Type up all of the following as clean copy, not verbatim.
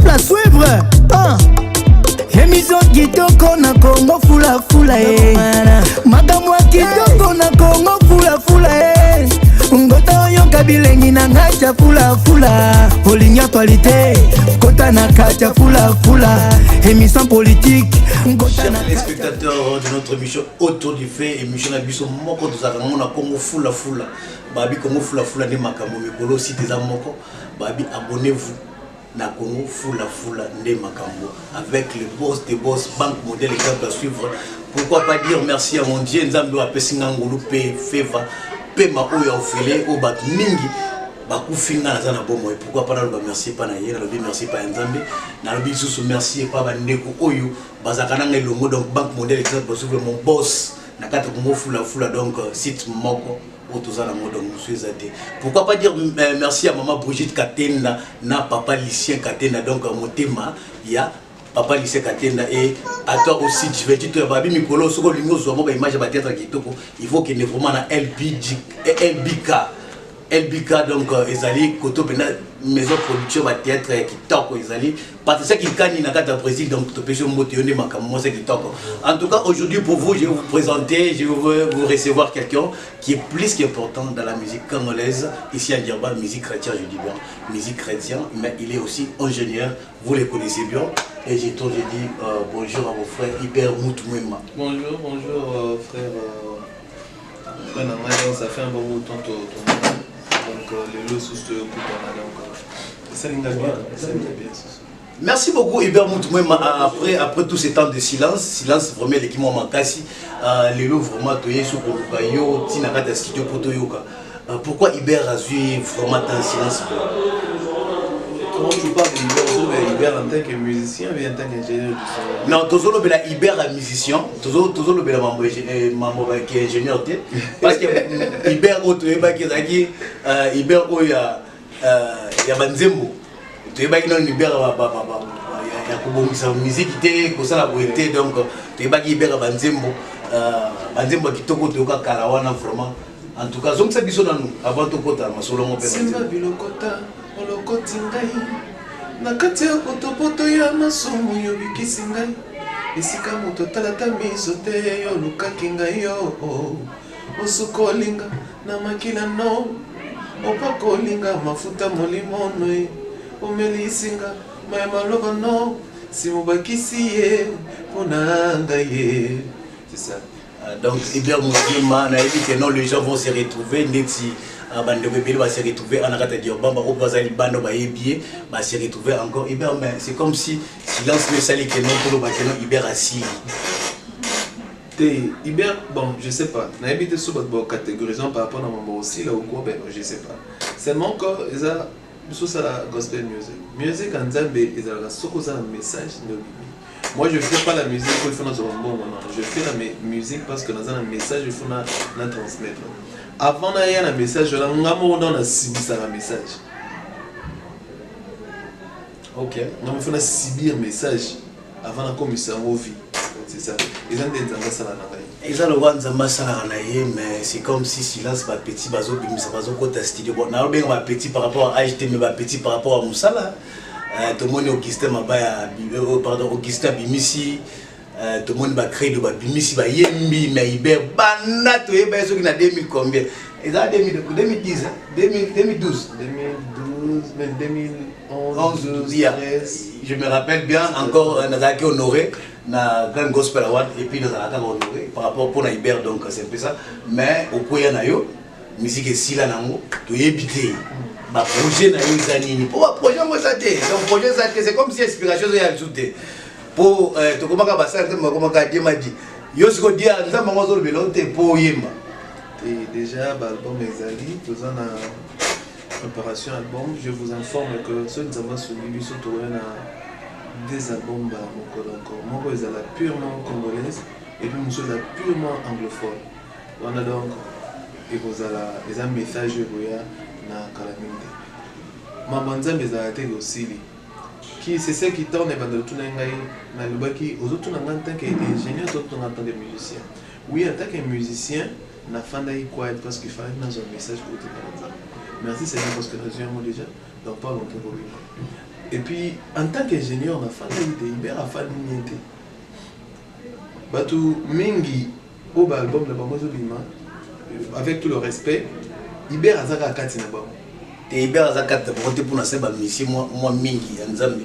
La suivre. Émission kitoko na Congo fula fula makamwa kitoko na Congo fula fula ngota yo kabilengi na ngacha fula fula poligne actualité kota na kacha fula fula émission politique chers téléspectateurs de notre émission autour du fait émission na biso moko tozaka na Congo fula fula babi Congo fula fula ne makambo mikolo si des moko babi abonnez-vous na Congo fula fula nde makambo avec le boss des boss banque modèle exemple à suivre. Pourquoi pas dire merci à mon Dieu nzambe wa pesinga ngulu pe feva pe ma oyo ofele o bat mingi bakufinga na zana bomo. Pourquoi pas na merci pas na yena lobi merci pas nzambe na lobi susu merci pas ba ndeko oyo bazakana ngai longo donc banque modèle exemple à suivre mon boss na kata Congo fula fula donc site moko. Pourquoi pas dire merci à maman Brigitte Katenda na papa Lucien Katenda donc motema ya papa Lucien Katenda et à toi aussi je vais dire toi babi mikolo soko lingo zo mo image ba théâtre kitoko il faut que ne vraiment na LBK donc ezali koto pena maison production ba théâtre kitoko ezali parce que ça qui kani na kata président donc to pêche moto yone makamo c'est kitoko. En tout cas aujourd'hui pour vous je vais vous présenter, je vais vous recevoir quelqu'un qui est plus qu'important dans la musique congolaise ici à Djerba, musique chrétienne je dis bien, musique chrétienne mais il est aussi ingénieur, vous les connaissez bien et j'ai dit bonjour à vos frères Iber Moutoumema. Bonjour frère ça fait un bon bout de temps donc les lots sous ce coup ça nous bien. Merci beaucoup Iber Moutoumema. Après tous ces temps de silence vraiment l'équipe m'a cassé les lots vraiment toyé sur yo tina kata studio poto yoka. Pourquoi Iber a suivi vraiment en silence? Comment tu parles d'Iber en tant que musicien ou en tant qu'ingénieur du son? Non, toujours le Iber est musicien, toujours le membre qui est ingénieur parce que Iber Iber il y a Banzembo. Tu es pas Iber il y a kubomisa musique té ko sala boité donc tu es pas Iber Banzembo Banzembo kitoko to ka kalawana vraiment. En tout cas, donc ça biso dans nous avant tout kota masolo mo pesa. Simba bilokota olokoti ngai nakati ya poto ya masumu yo bikisi ngai esika moto talata miso te yo lukaki ngai yo osukolinga na makila no opakolinga mafuta molimo no omelisinga maya maloba no simubakisi ye pona ngai c'est ça. Donc, Iber Moutoumema, les gens vont se retrouver, va se retrouver en arrêt de dire Bamba, au Brazil, Bando, va se retrouver encore. Iber, c'est comme si silence le sali que non pour le bâtiment, Iber assis. Iber, bon, je sais pas. On a habité sur votre catégorisation par rapport à mon aussi, là ou quoi, ben, je sais pas. C'est mon corps, ils ont ça la gospel music. Music en Zambie, ils ont un message de moi je fais pas la musique pour faire notre bon moment. Je fais la musique parce que dans un message il faut la transmettre. Avant d'aller un message, je l'ai subir un message. Ok. On faut subir un message avant de commencer à vie. C'est ça. Ils ont des ambassades à ils ont le droit d'ambassadeur mais c'est comme si silence va petit bazo bimisa bazo côté studio. Bon, na bien va petit par rapport à HT mais va petit par rapport à Moussala. Tout le monde Augustin Mabaya, pardon, Augustin Bimisi, tout le monde va créer de Bimisi, va Yembi, mais Iber, Bana, tu es bien sûr qu'il a 2000 combien? Ils ont 2010, 2012, même 2011, 2013. Je me rappelle bien encore, nous avons honoré, na Grand Gospel Award, et puis nous avons honoré par rapport pour Iber, donc c'est un peu ça. Mais au point où musique est si là, tu es habité. Ma projet na yozanini pour projet moi ça donc projet ça c'est comme si inspiration est ajoutée pour to komaka basala te komaka demadi yo siko dia nzamba ngozo belote pour yemba déjà l'album ezali tous en préparation album je vous informe que ce nzamba soulibi surtout na des albums ba moko encore moko ezala purement congolaise et puis monsieur la purement anglophone on a donc et vous ala les un message boya na kalaminde mamanza mezalate aussi qui c'est ce qui tourne et bande tout ngai na lubaki aux autres en tant qu'ingénieur tout en tant que musicien oui en tant que musicien na fanda quoi parce qu'il fallait dans un message pour te parler merci Seigneur parce que nous avons déjà donc pas longtemps pour lui Et puis, en tant qu'ingénieur, on a fait Hubert a fait l'unité. Batou Mingi, au album de Bamozo Bima, avec tout le respect, Hubert a zaka kati na bamo. Et Hubert a zaka kati pour lancer ba mission moi Mingi Nzambe.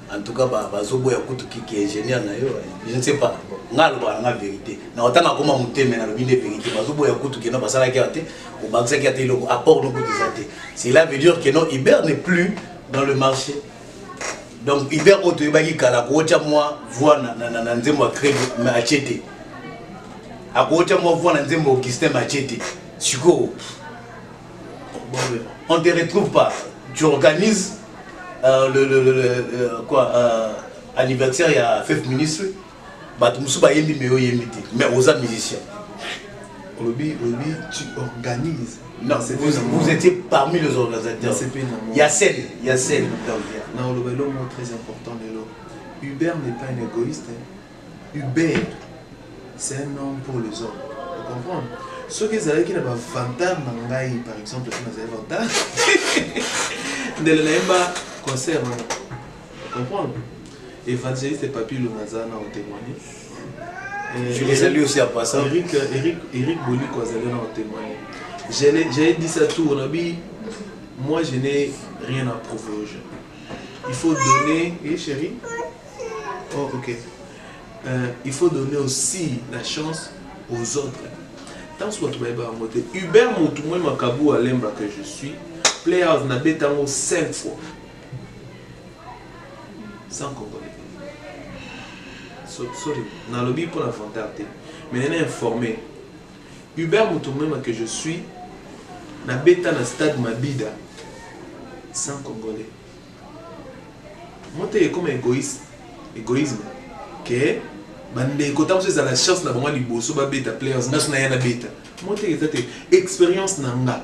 En tout cas, bazobo ya kutu qui est ingénieur na yo, je ne sais pas. Ngalo ba nga vérité. Na otana koma muteme na lobine vérité. Bazobo ya kutu qui na basala ki ate, au baksa ki ate le apport no kutu zate. Cela veut dire que non Hubert n'est plus dans le marché. Donc Hubert otoyebaki kala kocha moi voix na nzembo créé machete. Akocha moi voix na nzembo Augustin Machete. Siko. On te retrouve pas. Tu organises anniversaire, il y a 5 ministres, mais aux musiciens. Obi, tu organises. Non, vous étiez parmi les organisateurs. Il y a scène. Non, le mot très important. Hubert n'est pas un égoïste. Hubert, c'est un homme pour les hommes. Vous comprenez? Ceux qui avaient un fantasme, par exemple, qui avaient un fantasme, de l'Emba concert, vous comprenez? Évangéliste Papi Lumazana ont témoigné. Je les salue aussi à passant. Eric Boli Kwazalena ont témoigné. J'ai dit ça tout, on a dit, moi je n'ai rien à prouver aux gens. Il faut donner, et chérie? Oh, ok. Il faut donner aussi la chance aux autres. Tant que tu vas monter, Hubert Moutoumoué Makabou à l'Emba que je suis, Playhouse n'a pas été 5 fois. Sans Congolais. Sorry, dans le lobby pour la fantastique. Mais on est informé. Hubert Moutoumoué que je suis, n'a pas été dans le stade Mabida. Sans Congolais. Moi, je comme égoïsme. Que quand tu as la chance de voir les bosses, tu as bêta players, tu as une bêta. Moi, je expérience nanga.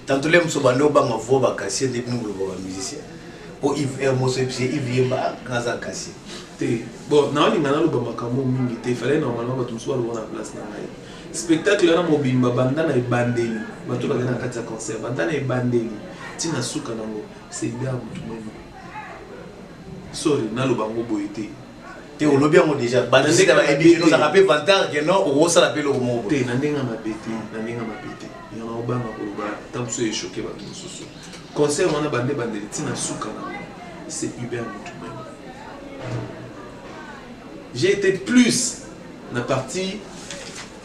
Tantôt les gens bando banga voba kassie des nous le musicien. Pour Yves Hermoso et Yves Yemba kaza kassie. Bon, na oli ngana lo bamba kamo mingi te fallait normalement bato mso lo na place na ngai. Spectacle na mobimba banda na ebandeli. Bato ba na kati ya concert banda na ebandeli. Tina suka nango, c'est bien mutu mwema. Sorry, na lo bango boyete. Te o lobi yango déjà bandeli ka ba ebi nous a rappelé vantage que non o ça l'appelle au mot. Te na ndenga mabete, na ndenga mabete. Yana obanga ko ba tam so e choqué ba mususu. Concert on a bandé bandeli tina suka nango. C'est Hubert mutu mwema. J'ai été plus la partie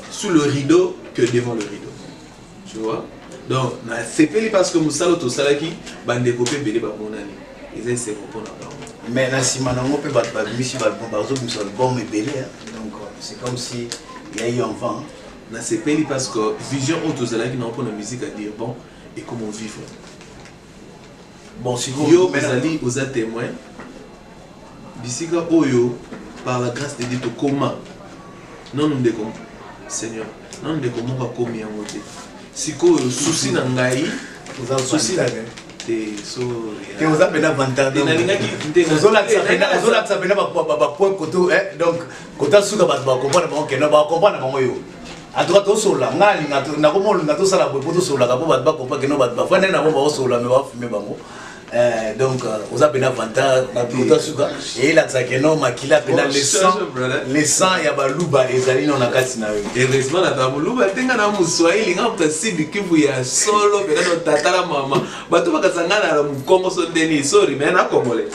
sous le rideau que devant le rideau. Tu vois? Donc, c'est pas parce que Moussalo Tosalaki, bande copé belé babonani. Ils essaient de répondre à ça. Mais na simanango pe bat misi bat bazo musal bon me belé. Donc c'est comme si il y a eu un vent. Na c'est pas parce que vision Tosalaki n'a pas de musique à dire bon et comment vivre. Bon si vous yo mesali aux témoins. Bisika oyo par la grâce de Dieu comment non nous décom Seigneur non nous décom va commis en côté siko souci na ngai vous avez souci là te so te vous avez avantage donc vous avez ça pena ba point koto donc kota suka ba comprendre ba que non ba comprendre ba yo à droite au sol là ngali na komo na to sala bo to sol là ba ba comprendre que non ba fa na ba sol là mais ba fumer bango. Donc, vous avez un avantage et là, ça non, makila pena les sangs, il y a baluba et zali non akatina. Heureusement, la baluba tenga na muswahili ngam tasidi kivu ya solo pena no tatala mama. Batu bakasangana na mukongo so deni sorry mais na komole.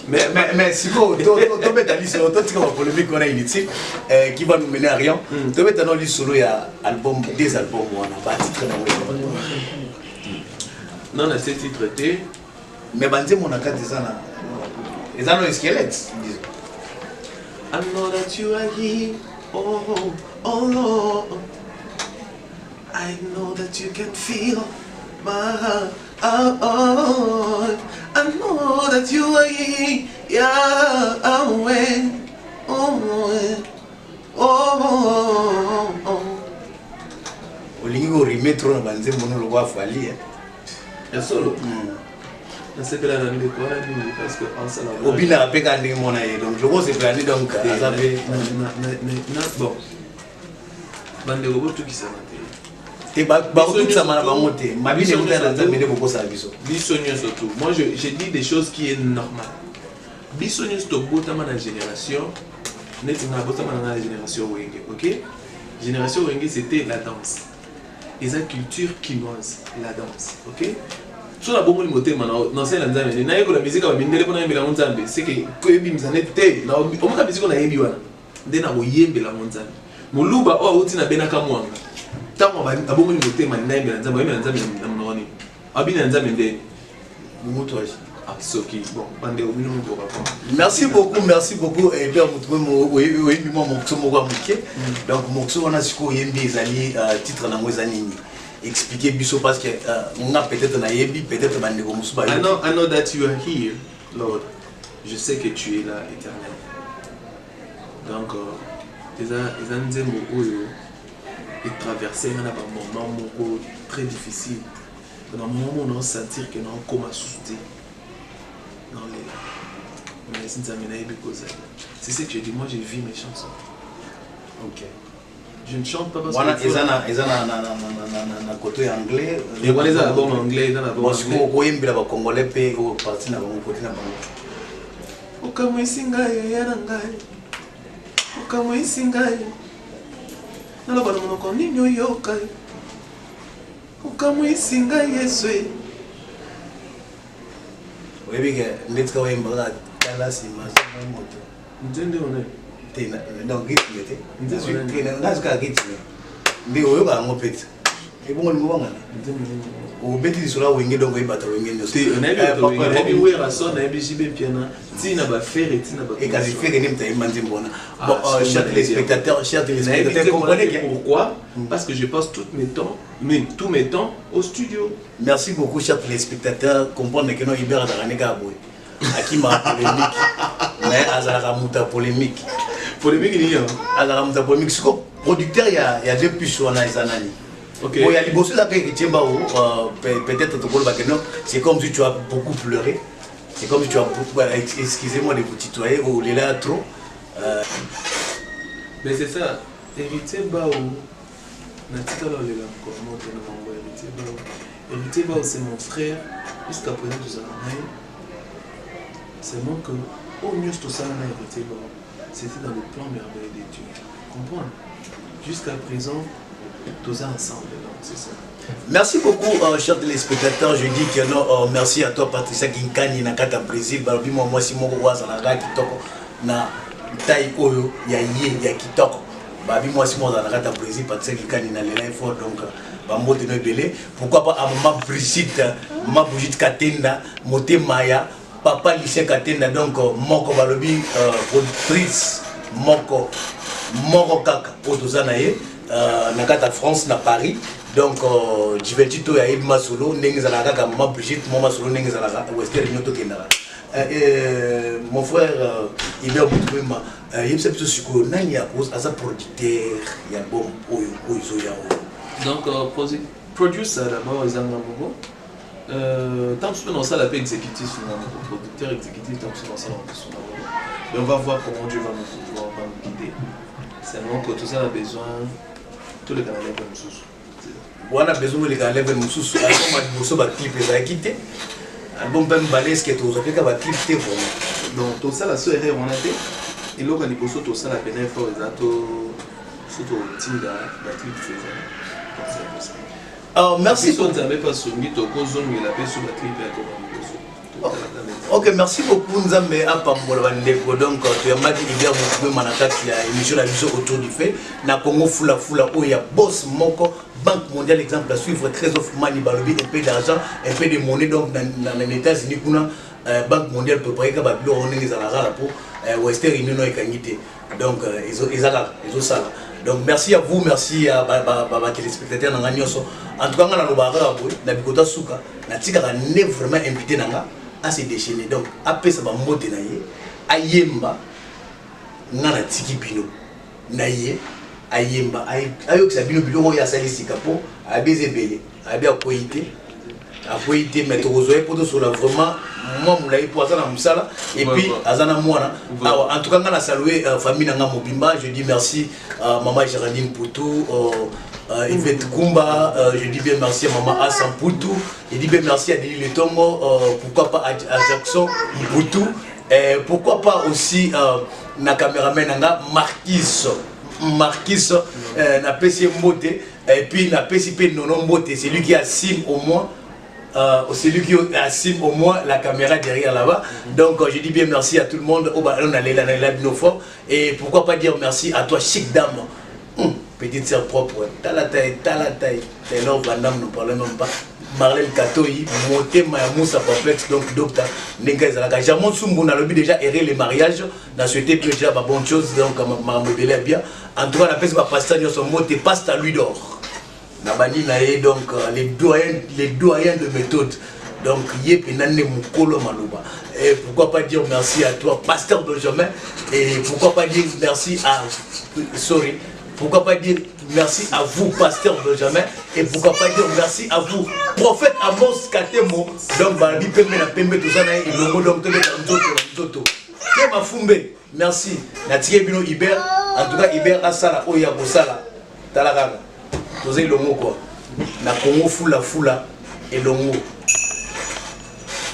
Mais si vous tombez dans l'histoire, tu vas polémique on a inutile qui va nous mener à rien. Tombez dans l'histoire il y a album des albums on a pas titre non, on a ces titres traité. Mais bandé mon akate sana. Les anneaux squelettes. I know that you are here. Oh, oh Lord. I know that you can feel my heart. Oh, I know that you are here. Yeah, Olingi go remettre na bandé mon lo wa fali hein. Solo. C'est que là on est quoi parce que en salle obina apeka ndenge mona ye donc je pense que donc azabe bon bande robot tout qui ça maté te ba tout ça mala bango te mabine kuta na nzambe de boko sa biso bisonyo surtout moi je dis des choses qui est normal bisonyo sto botama na génération neti na botama na génération wenge OK génération wenge c'était la danse et sa culture quinoise la danse OK so la bongo motema na c'est la nzambe na yeko la musique ba mindele pona yembela nzambe c'est que ko yebi mzane te na omoka musique na yebi wana ndena ko yembela nzambe muluba o uti na benaka mwanga tango abongo ni motema na yembela nzambe yembela nzambe na mnoni abina nzambe ndeni muto aji Soki bon bande au minimum pour rapport. Merci beaucoup et bien mutume mo oui moi mokso mo kwa muke donc mokso on a siko yembi ezali titre na mweza nini expliquer biso parce que on a peut-être na yebi peut-être bande ko musuba I know that you are here Lord je sais que tu es là éternel donc eza nzembo oyo et traverser un moment très difficile dans un moment où on sentir que non comme assusté dans les mais c'est ce que je dis moi je vis mes chansons OK je ne chante pas parce que ezana na côté anglais et voilà les albums anglais dans album parce que ko yembela ba congolais pe au parti na bango côté na bango okamwe singa yana ngai okamwe singa na loba no ko ninyo yokai okamwe singa yeswe webiga ndetska wemba kala sima moto ndende one tena donc gitmete ndezwe kena ngazika gitme ndi oyo ba ngopeti ebongo ni ngobanga o beti sura wenge donc ibata wenge nyo ti on a bi wera so na bi jibe piana ti na ba faire ti na ba et quand je fais que nimta imandi mbona bon chers téléspectateurs comprenez pourquoi parce que je passe tous mes temps au studio. Merci beaucoup chers téléspectateurs comprendre que non Ibera Daraneka boy akima polémique mais azala muta polémique ni azala muta polémique siko producteur il y a deux puces on a izanani OK bon il y a les bosses là qui tiennent peut-être te parler que non c'est comme si tu as beaucoup pleuré c'est comme si tu as beaucoup excusez-moi de vous tutoyer ou les là trop mais c'est ça héritier bao natikala olela encore monte na mambo héritier bao c'est mon frère jusqu'à présent tout ça c'est moi que au mieux tout ça na héritier bao c'était dans le plan merveilleux de Dieu comprendre jusqu'à présent tous ensemble donc c'est ça. Merci beaucoup chers téléspectateurs je dis que non merci à toi Patricia Kinkani na kata Brésil balobi moi si moko waza na ga kitoko na tai oyo ya kitoko babi moi si moko na kata Brésil Patricia Kinkani na lela fort donc bambote no belé pourquoi pas à maman Brigitte maman Brigitte Katenda moté Maya papa Lucien Katenda donc moko balobi productrice moko kaka otozana ye na kata France na Paris donc Jiveltito ya Ibma Solo ndenge za kaka maman Brigitte maman Solo ndenge za Western nyoto kendara mon frère Hubert Boutouema yebisa biso siko nani ya asa producteur ya bom oyo zo ya donc producer d'abord ezanga moko tant que on ça la paix exécutif producteur exécutif tant que on ça on va voir comment Dieu va nous guider c'est vraiment que tout ça a besoin tous les Canadiens comme sous on a besoin les Canadiens comme sous album bosso ba clip ça quitté album ben balèze que tout ça fait ba clip té donc tout ça la soeur on a été et là quand il bosso tout ça la peine fort exacto surtout tinda ba clip faisait merci pour ça mais pas sur mito kozongi la paix sur la clip ya comment OK merci beaucoup Nzambe apambola bandeko donc tu as maki Hubert Boutouema na kati ya émission la vision autour du fait na Congo fula où il y a boss moko Banque mondiale exemple à suivre Trésor Mani balobi un peu d'argent un peu de monnaie donc dans les États-Unis kuna Banque mondiale peut préparer ka ba bilo on les ala pour Western Union et Kangité donc ils ont ça donc merci à vous merci à ba téléspectateurs na nganyoso en tout cas ngana lo ba ra boy na bikota suka na tika ka ne vraiment invité nanga à se déchaîner donc après ça va monter na ye ayemba ngana tiki bino na ye ayemba ayo que ça bino bilo ya sali sikapo abeze belé abia koité après il était mettre aux oreilles pour tout sur la vraiment moi mon laï pour ça dans musala et puis azana moi en tout cas on a salué famille nanga mobimba je dis merci à maman Géraldine Poutou Yvette Kumba je dis bien merci à maman Hassan Poutou je dis bien merci à Denis Letongo pourquoi pas à Jackson Poutou et pourquoi pas aussi na caméraman nanga Marquis na PC Mbote et puis na PC Nono Mbote c'est lui qui assume au moins c'est lui qui assume au moins la caméra derrière là-bas. Donc je dis bien merci à tout le monde. On a les et pourquoi pas dire merci à toi chic dame, petite sœur propre. T'as la taille. Taylor Van Damme ne parle même pas. Marlène Katoyi, monté Moussa Perplexe, donc docteur Nenga Zalaka. Jamon Sumbu n'a déjà erré les mariages, n'a souhaité déjà ma bonne chose, donc ma modèle bien. En tout cas, la personne va passer dans son mot, t'es passe à lui d'or. Nabani nae donc les doyens de méthode donc yé penane mukolo maluba et pourquoi pas dire merci à toi pasteur Benjamin et pourquoi pas dire merci à pourquoi pas dire merci à vous pasteur Benjamin et pourquoi pas dire merci à vous prophète Amos Katemo donc balabi pembe na pembe tout ça na ilongo donc toto ke mafumbe merci na tie bino Iber en tout cas Iber asala oya kosala talaka Vous avez le mot quoi? La Congo foula et le mot.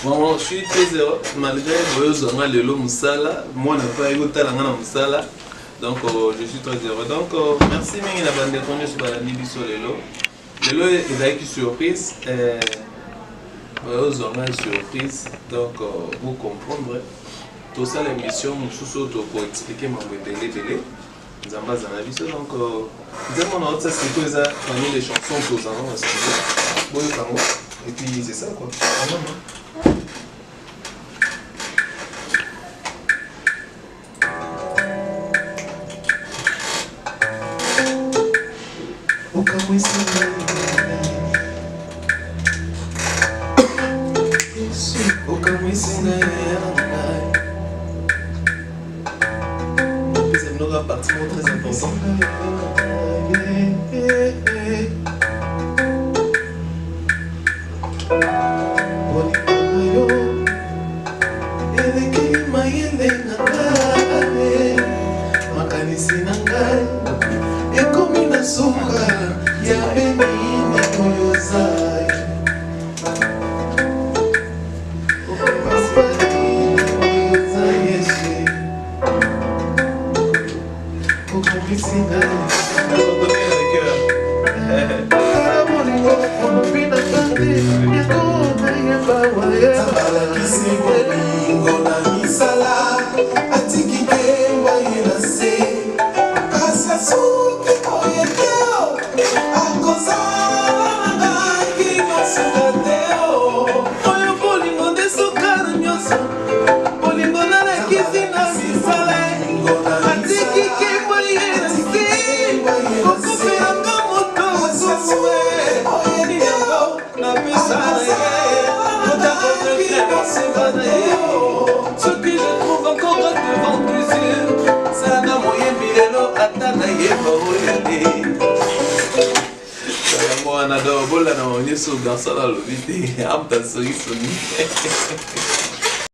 Bon, je suis très heureux malgré que le Moussala, moi je n'ai pas eu de Moussala. Donc je suis très heureux. Donc merci mais la bande de connu sur la Nibiso Lelo. Lelo est une surprise. Vous avez une surprise. Donc vous comprendrez. Tout ça l'émission sous pour expliquer mon bébé. Zamba Zanabiso donc nous avons ça c'est quoi ça parmi les chansons que nous avons et puis c'est ça quoi. Un partie très important. Ce que je trouve encore devant tes yeux, ça n'a moyen bilelo atana yeba moi on adore bola na on est sur garçon dans le vide am ta sori soni